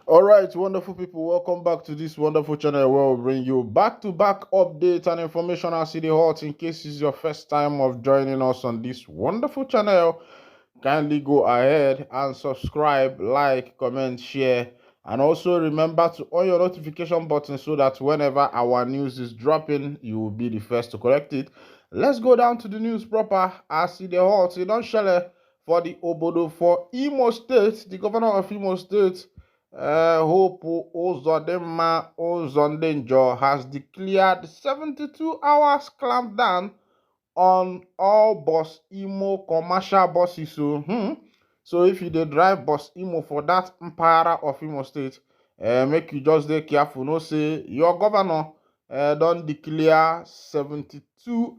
All right, wonderful people, welcome back to this wonderful channel where we bring you back-to-back updates and information as City Hot. In case it's your first time of joining us on this wonderful channel, kindly go ahead and subscribe, like, comment, share, and also remember to on your notification button so that whenever our news is dropping, you will be the first to collect it. Let's go down to the news proper as City Hot. You don't share for the Obodo for Imo State, the governor of Imo State. Hope Uzodimma Uzodinma has declared 72 hours clampdown on all bus Imo commercial buses. So if you dey drive bus Imo for that empire of Imo State, make you just dey careful. No say your governor don declare 72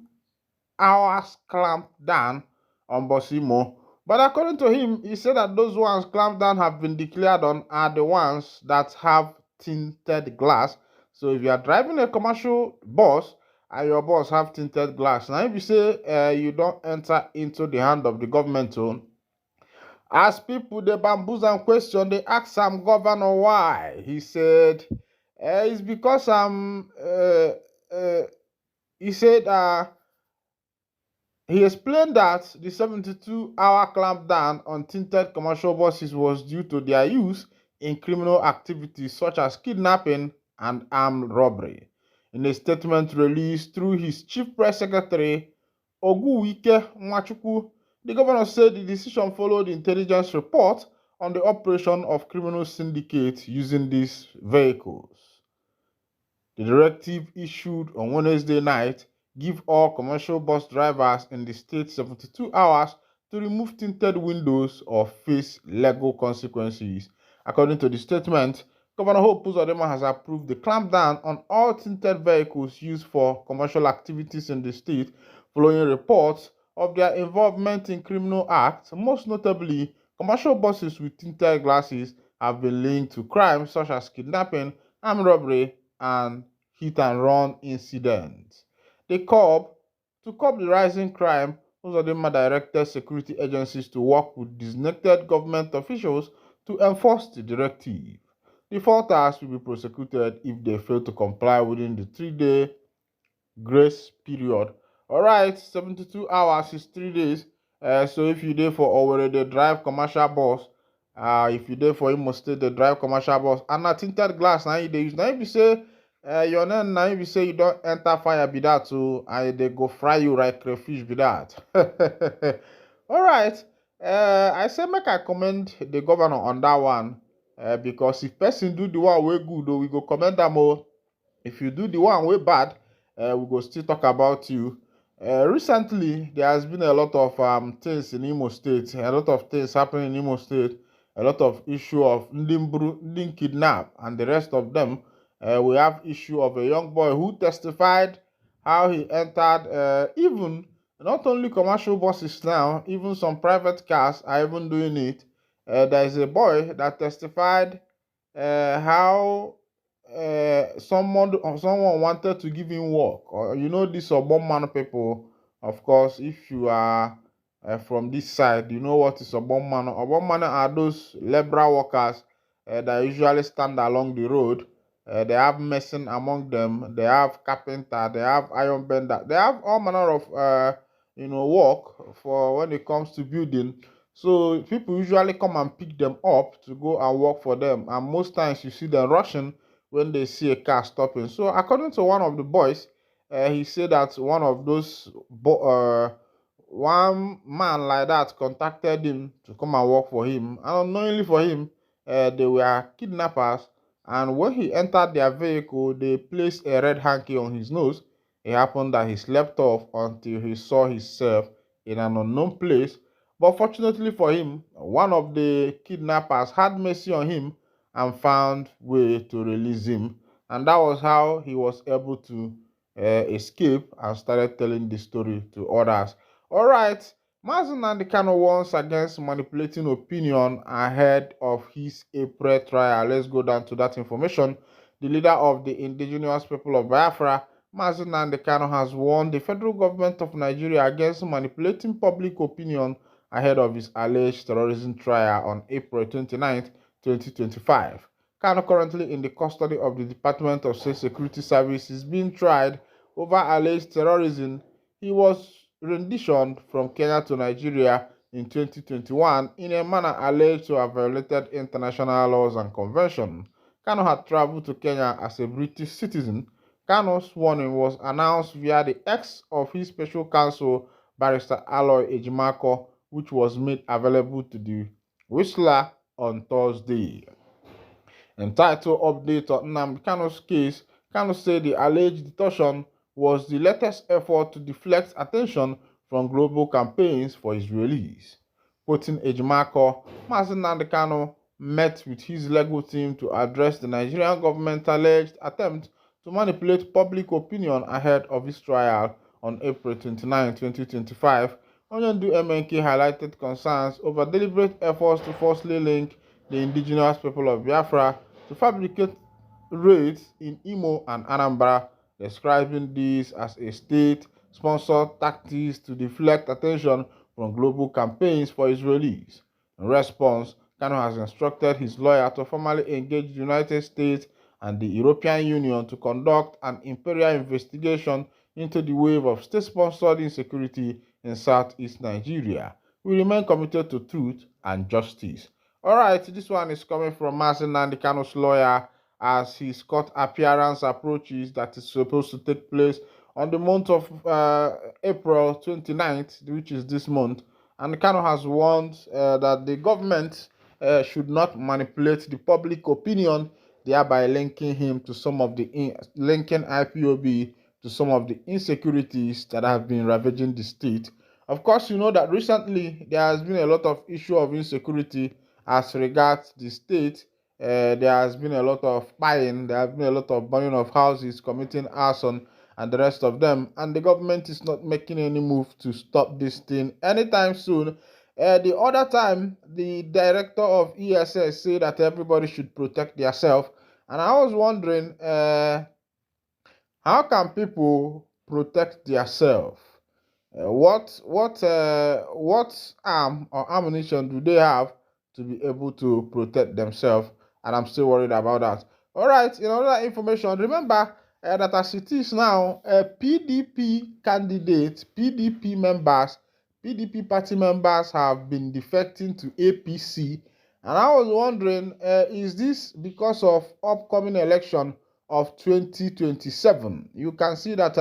hours clampdown on bus Imo. But according to him, he said that those ones clamped down have been declared on are the ones that have tinted glass. So if you are driving a commercial bus and your bus have tinted glass, now if you say you don't enter into the hand of the government, as people they bamboozle and question, they ask some governor why. He said, it's because he said he explained that the 72-hour clampdown on tinted commercial buses was due to their use in criminal activities such as kidnapping and armed robbery. In a statement released through his chief press secretary, Oguwike Nwachukwu, the governor said the decision followed intelligence report on the operation of criminal syndicates using these vehicles. The directive issued on Wednesday night give all commercial bus drivers in the state 72 hours to remove tinted windows or face legal consequences. According to the statement, Governor Hope Uzodimma has approved the clampdown on all tinted vehicles used for commercial activities in the state following reports of their involvement in criminal acts. Most notably, commercial buses with tinted glasses have been linked to crimes such as kidnapping, armed robbery, and hit and run incidents. They to curb the rising crime, Uzodimma directed security agencies to work with designated government officials to enforce the directive. Defaulters will be prosecuted if they fail to comply within the 3-day grace period. All right, 72 hours is 3 days. So if you dey for Owerri, they drive commercial bus. If you dey for Imo State, they drive commercial bus. And na tinted glass now you dey use. Now if you say your name, now if you say you don't enter fire be that too, and they go fry you like crayfish be that. All right. I say make I commend the governor on that one. Because if person do the one way good, we go commend them all. If you do the one way bad, we go still talk about you. Recently, there has been a lot of things in Imo State, a lot of things happening in Imo State, a lot of issue of Ndin kidnap and the rest of them. We have issue of a young boy who testified how he entered even not only commercial buses now, even some private cars are even doing it. There is a boy that testified how someone wanted to give him work, or these Obama people. Of course, if you are from this side, you know what is Obama. Obama are those liberal workers that usually stand along the road. They have mason among them, they have carpenter, they have iron bender, they have all manner of work for when it comes to building. So people usually come and pick them up to go and work for them, and most times you see them rushing when they see a car stopping. So according to one of the boys, he said that one man like that contacted him to come and work for him, and unknowingly for him, they were kidnappers. And when he entered their vehicle, they placed a red hanky on his nose. It happened that he slept off until he saw himself in an unknown place. But fortunately for him, one of the kidnappers had mercy on him and found way to release him. And that was how he was able to escape and started telling the story to others. All right, Mazen Nandekano warns against manipulating opinion ahead of his April trial. Let's go down to that information. The leader of the indigenous people of Biafra, Mazen Nandekano, has warned the federal government of Nigeria against manipulating public opinion ahead of his alleged terrorism trial on April 29th, 2025. Kano, currently in the custody of the Department of State Security Service, is being tried over alleged terrorism. He was renditioned from Kenya to Nigeria in 2021 in a manner alleged to have violated international laws and conventions. Kano had traveled to Kenya as a British citizen. Kano's warning was announced via the X of his special counsel, Barrister Aloy Ejimako, which was made available to the Whistler on Thursday. Entitled Update on Nnamdi Kano's case, Kano said the alleged detention was the latest effort to deflect attention from global campaigns for his release. Quoting Ejimako, Mazi Nnamdi Kano met with his legal team to address the Nigerian government's alleged attempt to manipulate public opinion ahead of his trial on April 29, 2025. Onyendu MNK highlighted concerns over deliberate efforts to falsely link the indigenous people of Biafra to fabricate raids in Imo and Anambra, describing this as a state-sponsored tactics to deflect attention from global campaigns for his release. In response, Kano has instructed his lawyer to formally engage the United States and the European Union to conduct an imperial investigation into the wave of state-sponsored insecurity in southeast Nigeria. We remain committed to truth and justice. Alright, this one is coming from Mazi Nnamdi Kano's lawyer as his court appearance approaches that is supposed to take place on the month of April 29th, which is this month. And Kano has warned that the government should not manipulate the public opinion, thereby linking him to some of the linking IPOB to some of the insecurities that have been ravaging the state. Of course, you know that recently there has been a lot of issue of insecurity as regards the state. There has been a lot of buying, there has been a lot of burning of houses, committing arson, and the rest of them. And the government is not making any move to stop this thing anytime soon. The other time, the director of ESS said that everybody should protect themselves. And I was wondering, how can people protect themselves? What arm or ammunition do they have to be able to protect themselves? And I'm still worried about that. All right, in other information, remember that as it is now, PDP candidates, PDP party members have been defecting to APC. And I was wondering, is this because of upcoming election of 2027? You can see that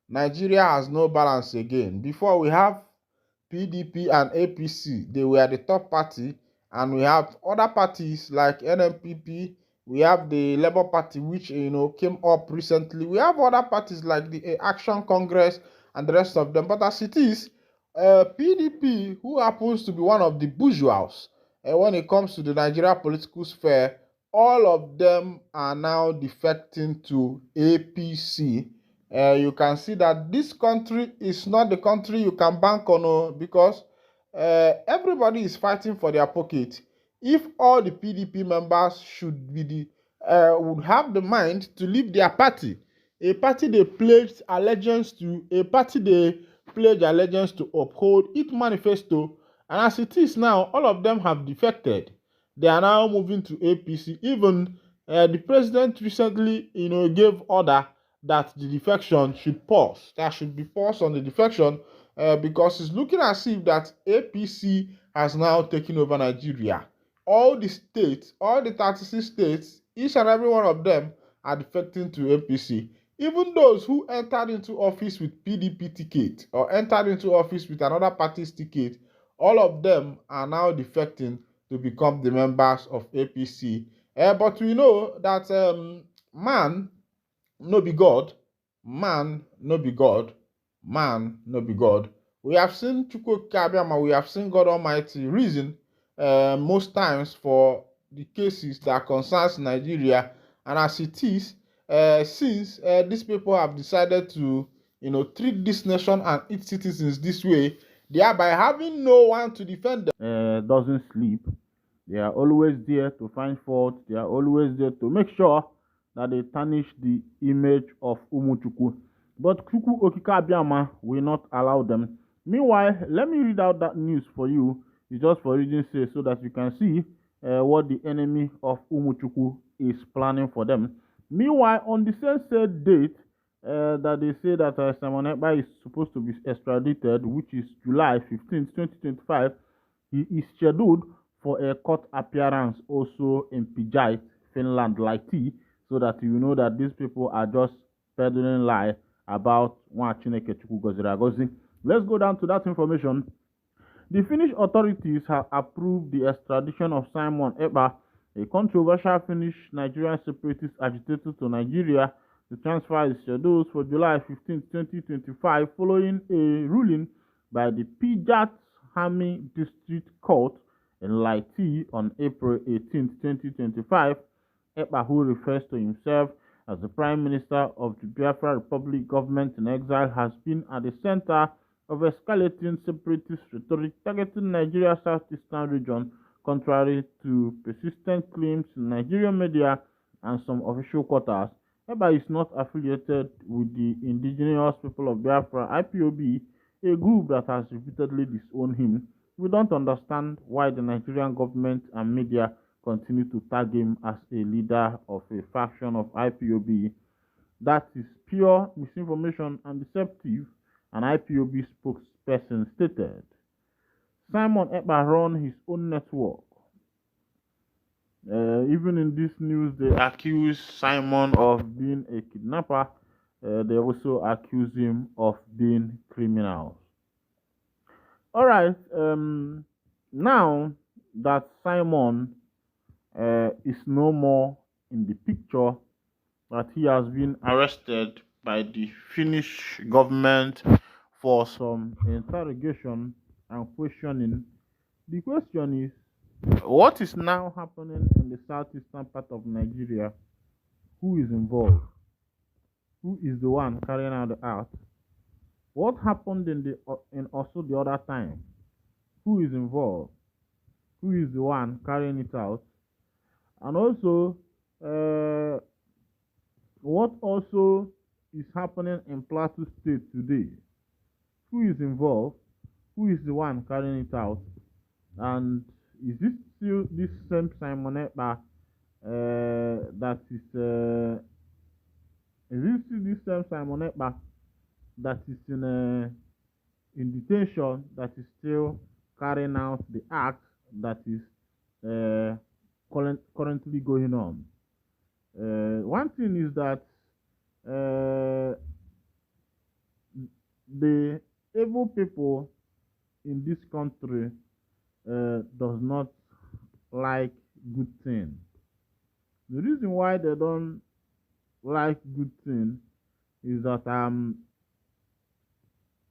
Nigeria has no balance again. Before, we have PDP and APC. They were the top party, and we have other parties like NMPP. We have the Labour Party, which came up recently. We have other parties like the Action Congress and the rest of them. But as it is, PDP, who happens to be one of the bourgeois when it comes to the Nigeria political sphere, all of them are now defecting to APC. You can see that this country is not the country you can bank on, because everybody is fighting for their pocket. If all the PDP members should be would have the mind to leave their party, a party they pledged allegiance to, a party they pledged allegiance to uphold its manifesto, and as it is now, all of them have defected. They are now moving to APC. Even the president recently, gave order that the defection should pause. There should be pause on the defection because it's looking as if that APC has now taken over Nigeria. All the states, all the 36 states, each and every one of them are defecting to APC. Even those who entered into office with PDP ticket or entered into office with another party's ticket, all of them are now defecting to become the members of APC. But we know that man no be God, man no be God, man no be God. We have seen Chukwu Kabiama, we have seen God Almighty reason most times for the cases that concerns Nigeria, and as it is, since these people have decided to treat this nation and its citizens this way, thereby having no one to defend them, doesn't sleep. They are always there to find fault. They are always there to make sure that they tarnish the image of Umuchukwu. But Chukwu Okike Abiama will not allow them. Meanwhile, let me read out that news for you. It's just for reading sake so that you can see what the enemy of Umuchukwu is planning for them. Meanwhile, on the same said date that they say that Simon Ekpa is supposed to be extradited, which is July 15th, 2025, he is scheduled for a court appearance also in Pijat, Finland, like T, so that you know that these people are just peddling lie about Chineke Chukwu goziri agozi. Let's go down to that information. The Finnish authorities have approved the extradition of Simon Ekpa, a controversial Finnish Nigerian separatist agitator, to Nigeria. The transfer is scheduled for July 15, 2025, following a ruling by the Pijat Hami District Court in Laiti on April 18, 2025. Ekpa, who refers to himself as the Prime Minister of the Biafra Republic government in exile, has been at the center of escalating separatist rhetoric targeting Nigeria's southeastern region, contrary to persistent claims in Nigerian media and some official quarters. Ekpa is not affiliated with the Indigenous People of Biafra (IPOB), a group that has repeatedly disowned him. We don't understand why the Nigerian government and media continue to tag him as a leader of a faction of IPOB. That is pure misinformation and deceptive, an IPOB spokesperson stated. Simon Ekpa runs his own network. Even in this news, they accuse Simon of being a kidnapper. They also accuse him of being criminal. All right. Now that Simon is no more in the picture, that he has been arrested by the Finnish government for some interrogation and questioning. The question is, what is now happening in the southeastern part of Nigeria? Who is involved? Who is the one carrying out the act? What happened in also the other time? Who is involved? Who is the one carrying it out? And also, what also is happening in Plateau State today? Who is involved? Who is the one carrying it out? And is this still this same Simon Ekpa that is this still this same Simon Ekpa that is in detention, that is still carrying out the act that is currently going on? One thing is that the evil people in this country does not like good things. The reason why they don't like good things is that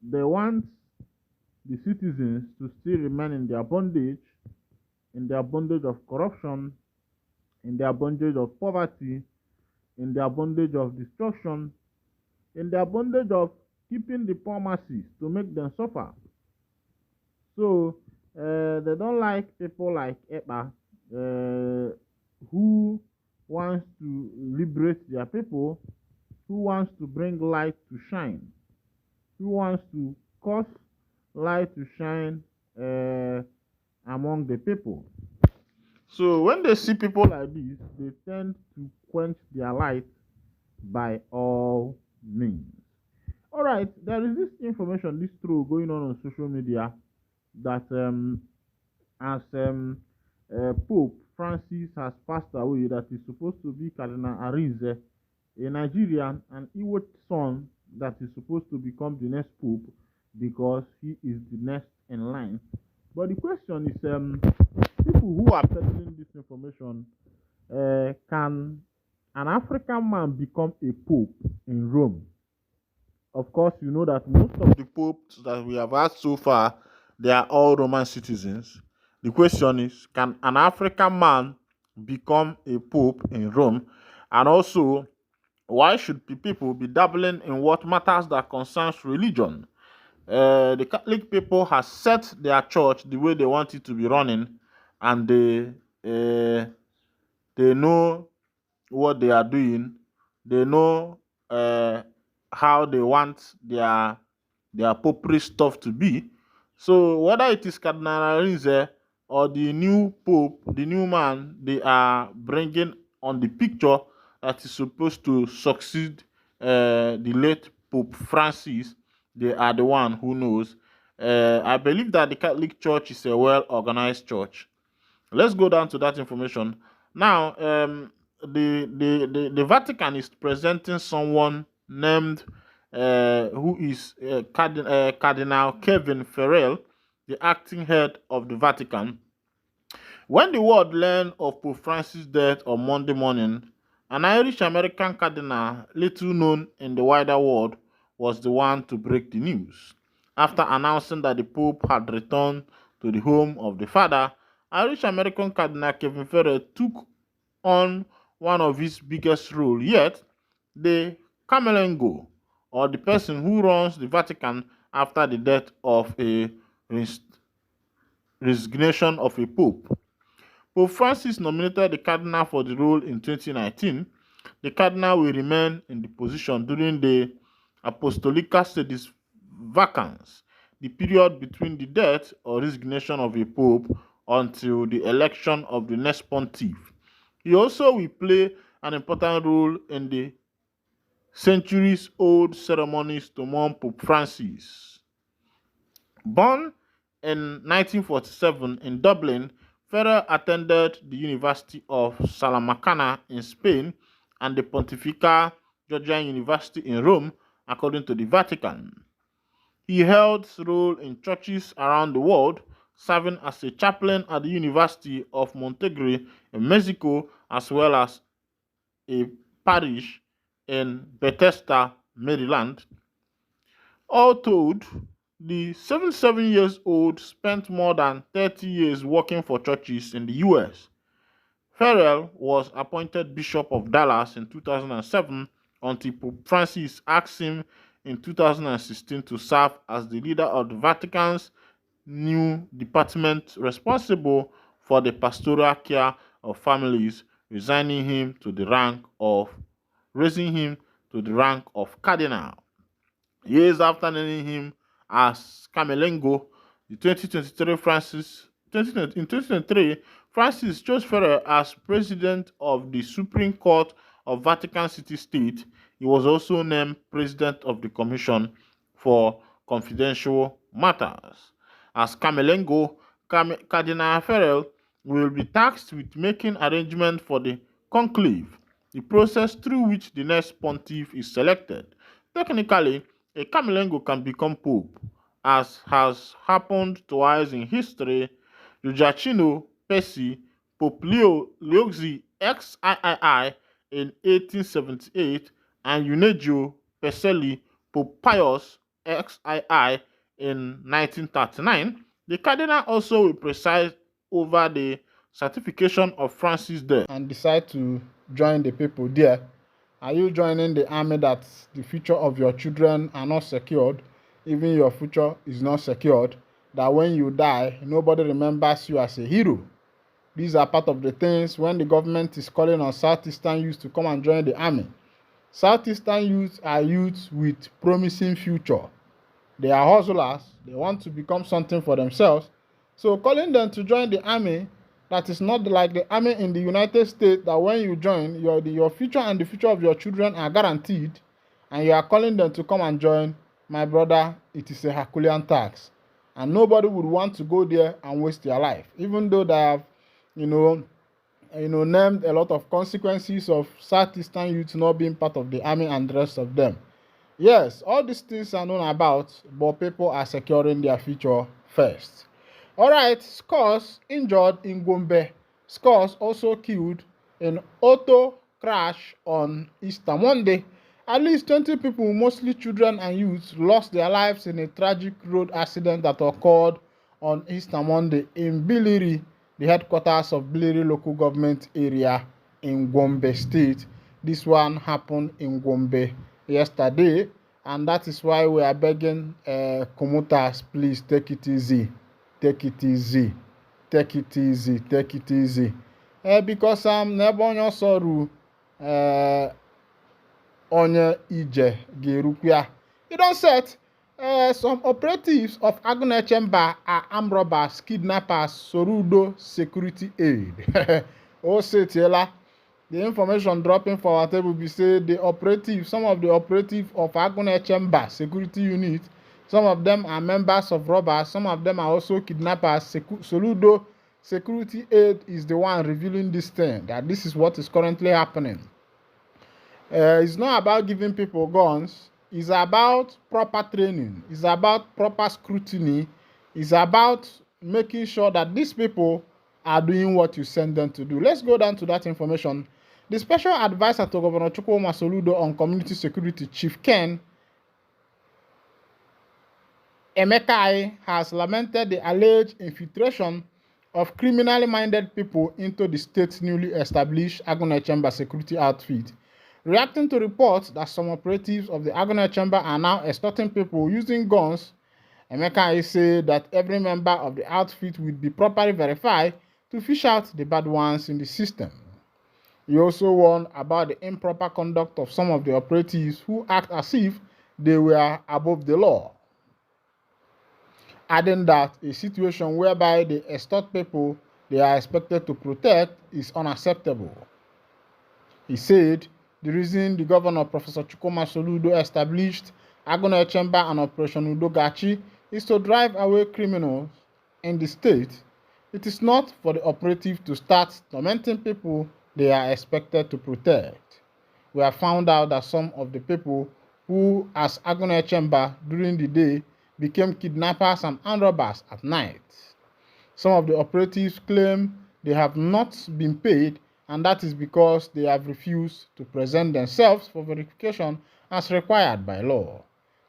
they want the citizens to still remain in their bondage of corruption, in their bondage of poverty, in their bondage of destruction, in their bondage of keeping the poor masses to make them suffer. So they don't like people like Ekpa, who wants to liberate their people, who wants to bring light to shine, who wants to cause light to shine among the people. So when they see people like this, they tend to quench their light by all means. All right, there is this information, this throw going on social media, that as Pope Francis has passed away, that is supposed to be Cardinal Arinze, a Nigerian, an Iwo son that is supposed to become the next Pope because he is the next in line. But the question is, people who are peddling this information, can an African man become a Pope in Rome? Of course, you know that most of the popes that we have had so far, they are all Roman citizens. The question is, can an African man become a pope in Rome? And also, why should people be dabbling in what matters that concerns religion? The Catholic people have set their church the way they want it to be running, and they know what they are doing. They know how they want their popery stuff to be. So whether it is Cardinal Arinze or the new pope, the new man they are bringing on the picture that is supposed to succeed the late Pope Francis. They are the one who knows. I believe that the Catholic Church is a well-organized church. Let's go down to that information. Now, the Vatican is presenting someone named who is Cardinal Kevin Farrell, the acting head of the Vatican. When the world learned of Pope Francis' death on Monday morning, an Irish-American cardinal, little known in the wider world, was the one to break the news. After announcing that the Pope had returned to the home of the father, Irish-American Cardinal Kevin Farrell took on one of his biggest roles yet, the Camerlengo, or the person who runs the Vatican after the death of a resignation of a pope. Pope Francis nominated the cardinal for the role in 2019. The cardinal will remain in the position during the Apostolica Sedis vacans, the period between the death or resignation of a pope until the election of the next pontiff. He also will play an important role in the centuries-old ceremonies to mourn Pope Francis. Born in 1947 in Dublin, Ferrer attended the University of Salamanca in Spain and the Pontifical Georgian University in Rome, according to the Vatican. He held roles in churches around the world, serving as a chaplain at the University of Monterrey in Mexico, as well as a parish in Bethesda, Maryland. All told, the 77 years old spent more than 30 years working for churches in the US. Farrell was appointed Bishop of Dallas in 2007 until Pope Francis asked him in 2016 to serve as the leader of the Vatican's new department responsible for the pastoral care of families, raising him to the rank of cardinal. Years after naming him as Camerlengo, in 2023, Francis chose Ferrer as president of the Supreme Court of Vatican City State. He was also named president of the Commission for Confidential Matters. As Camerlengo, Cardinal Farrell will be tasked with making arrangements for the conclave, the process through which the next pontiff is selected. Technically, a Camerlengo can become pope, as has happened twice in history. Giacomo Pesci, Pope Leo XIII in 1878, and Eugenio Peselli, Pope Pius XII in 1939. The cardinal also will preside over the certification of Francis' death and decide to join the people there. Are you joining the army that the future of your children are not secured, even your future is not secured, that when you die, nobody remembers you as a hero? These are part of the things when the government is calling on Southeastern youth to come and join the army. Southeastern youth are youths with promising future. They are hustlers. They want to become something for themselves. So calling them to join the army, that is not like the army in the United States, that when you join, your future and the future of your children are guaranteed, and you are calling them to come and join, my brother, it is a Herculean task. And nobody would want to go there and waste their life, even though they have, named a lot of consequences of Southeastern youth not being part of the army and the rest of them. Yes, all these things are known about, but people are securing their future first. Alright, scores injured in Gombe. Scores also killed in auto crash on Easter Monday. At least 20 people, mostly children and youths, lost their lives in a tragic road accident that occurred on Easter Monday in Biliri, the headquarters of Biliri local government area in Gombe State. This one happened in Gombe yesterday, and that is why we are begging commuters, please take it easy. Take it easy. Take it easy. Take it easy. Because n'ebe onye ọsọ ru onye ije ga-erukwa. You don set Some operatives of Agune Chamber are armed robbers, kidnappers, Sorudo security aid. Oh, say Tiela. The information dropping for our table be say some of the operatives of Agune Chamber security unit, some of them are members of robbers, some of them are also kidnappers. Soludo security aid is the one revealing this thing, that this is what is currently happening. It's not about giving people guns. It's about proper training. It's about proper scrutiny. It's about making sure that these people are doing what you send them to do. Let's go down to that information. The special advisor to Governor Chukwuma Soludo on community security, Chief Ken Emekai, has lamented the alleged infiltration of criminally minded people into the state's newly established Agone Chamber security outfit. Reacting to reports that some operatives of the Agone Chamber are now extorting people using guns, Emeka said that every member of the outfit will be properly verified to fish out the bad ones in the system. He also warned about the improper conduct of some of the operatives who act as if they were above the law, adding that a situation whereby they extort people they are expected to protect is unacceptable. He said the reason the governor, Professor Chukwuma Soludo, established Agone Chamber and Operation Udogachi is to drive away criminals in the state. It is not for the operative to start tormenting people they are expected to protect. We have found out that some of the people who, as Agone Chamber during the day, became kidnappers and armed robbers at night. Some of the operatives claim they have not been paid, and that is because they have refused to present themselves for verification as required by law.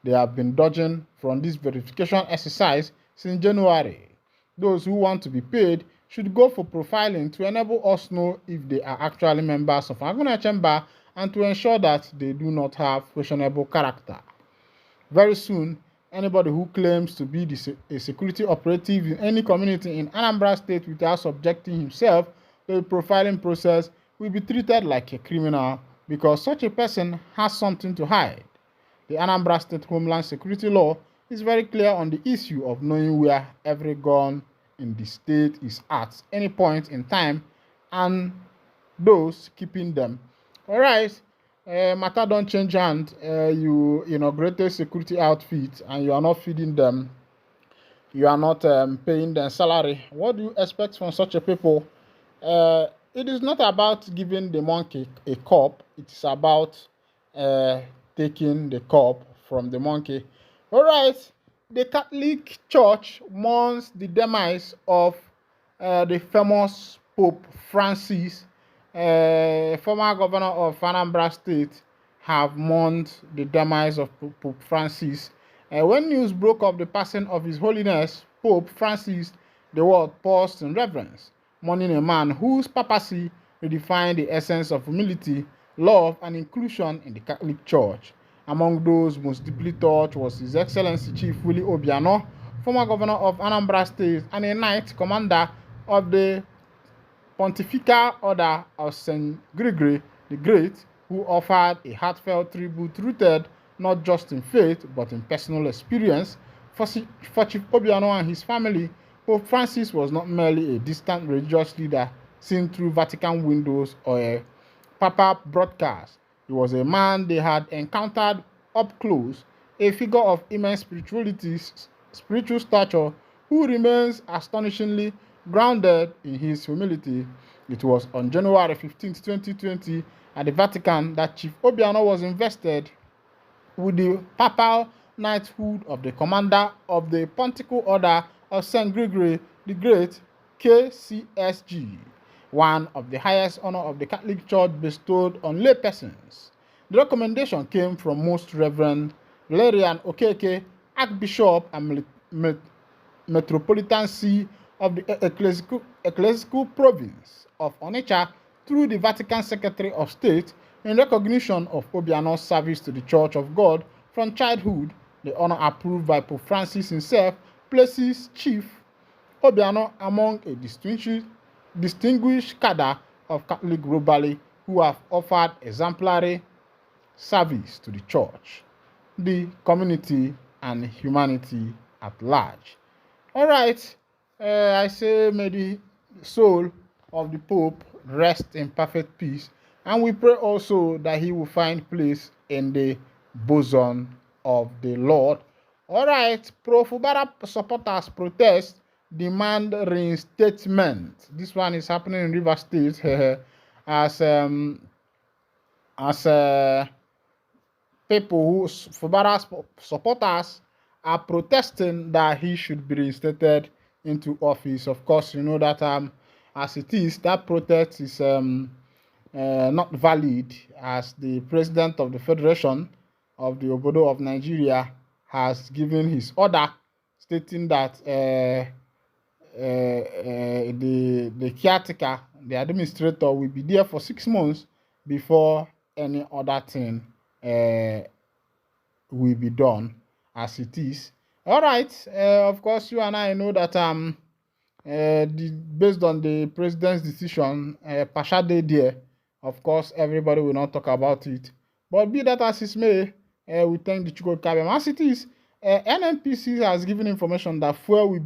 They have been dodging from this verification exercise since January. Those who want to be paid should go for profiling to enable us know if they are actually members of Agone Chamber and to ensure that they do not have questionable character. Very soon, anybody who claims to be a security operative in any community in Anambra State without subjecting himself to the profiling process will be treated like a criminal because such a person has something to hide. The Anambra State Homeland Security Law is very clear on the issue of knowing where every gun in the state is at any point in time and those keeping them. All right. Matter don't change hand. You inaugurated security outfit and you are not feeding them. You are not paying them salary. What do you expect from such a people? It is not about giving the monkey a cup. It is about taking the cup from the monkey. All right. The Catholic Church mourns the demise of the famous Pope Francis. Former governor of Anambra State have mourned the demise of Pope Francis. When news broke of the passing of His Holiness Pope Francis, the world paused in reverence, mourning a man whose papacy redefined the essence of humility, love, and inclusion in the Catholic Church. Among those most deeply touched was His Excellency Chief Willie Obiano, former governor of Anambra State and a knight commander of the Pontifical Order of St. Gregory the Great, who offered a heartfelt tribute rooted not just in faith but in personal experience. For Chief Obiano and his family, Pope Francis was not merely a distant religious leader seen through Vatican windows or a papal broadcast. He was a man they had encountered up close, a figure of immense spiritual stature, who remains astonishingly grounded in his humility. It was on January 15, 2020, at the Vatican that Chief Obiano was invested with the papal knighthood of the Commander of the Pontifical Order of St. Gregory the Great, KCSG, one of the highest honors of the Catholic Church bestowed on laypersons. The recommendation came from Most Reverend Valerian Okeke, Archbishop and Metropolitan See of the Ecclesiastical Province of Onitsha, through the Vatican Secretary of State, in recognition of Obiano's service to the Church of God from childhood. The honor approved by Pope Francis himself places Chief Obiano among a distinguished cadre of Catholic globally who have offered exemplary service to the Church, the community, and humanity at large. All right, I say may the soul of the Pope rest in perfect peace, and we pray also that he will find place in the bosom of the Lord. All right, pro Fubara supporters protest demand reinstatement. This one is happening in River State as as people who Fubara supporters are protesting that he should be reinstated into office. Of course, you know that as it is, that protest is not valid, as the president of the Federation of the Obodo of Nigeria has given his order stating that the caretaker, the administrator, will be there for 6 months before any other thing uh, will be done as it is. All right. Of course, you and I know that based on the president's decision, Pasha Day there, of course, everybody will not talk about it. But be that as it may, we thank the Chukwuka Kabem. As it is, NNPC has given information that fuel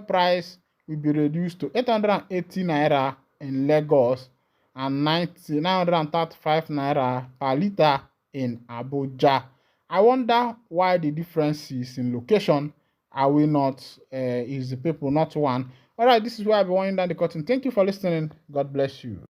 price will be reduced to 880 naira in Lagos and 935 naira per liter in Abuja. I wonder why the differences in location. Are we not, is the people not one? All right, this is where I'll be winding down the curtain. Thank you for listening. God bless you.